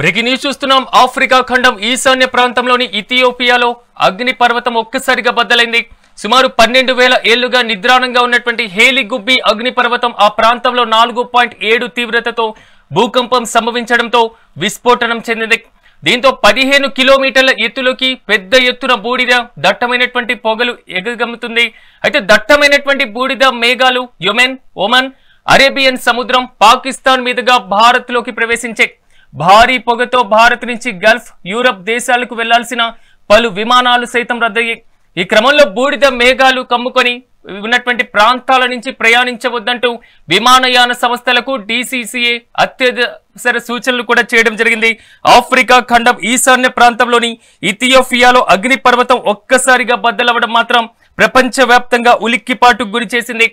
Breaking news చూస్తున్నాం. Africa ఖండం ఈశాన్య ప్రాంతంలోని ఇథియోపియాలో అగ్ని పర్వతం ఒక్కసారిగా బద్దలైంది. సుమారు 12,000 ఏళ్లుగా నిద్రాణంగా ఉన్నటువంటి హేలి గుబ్బి అగ్ని పర్వతం ఆ ప్రాంతంలో 4.7 తీవ్రతతో భూకంపం సంభవించడంతో విస్ఫోటనం చెందింది. దీంతో 15 కిలోమీటర్ల ఎత్తులోకి పెద్ద ఎత్తున బూడిద దట్టమైనటువంటి పొగలు ఎగగమ్ముతుంది. అయితే దట్టమైనటువంటి బూడిద మేఘాలు యెమెన్, ఒమన్, అరేబియన్ సముద్రం, పాకిస్తాన్ మీదుగా భారత్ లోకి ప్రవేశించే భారీ పొగతో భారత్ నుంచి గల్ఫ్, యూరప్ దేశాలకు వెళ్లాల్సిన పలు విమానాలు సైతం రద్దయ్యాయి. ఈ క్రమంలో బూడిద మేఘాలు కమ్ముకొని ఉన్నటువంటి ప్రాంతాల నుంచి ప్రయాణించవద్దంటూ విమానయాన సంస్థలకు DCCA అత్యవసర సూచనలు కూడా చేయడం జరిగింది. ఆఫ్రికా ఖండం ఈశాన్య ప్రాంతంలోని ఇథియోపియాలో అగ్ని పర్వతం ఒక్కసారిగా బద్దలవ్వడం మాత్రం ప్రపంచవ్యాప్తంగా ఉలిక్కిపాటుకు గురి చేసింది.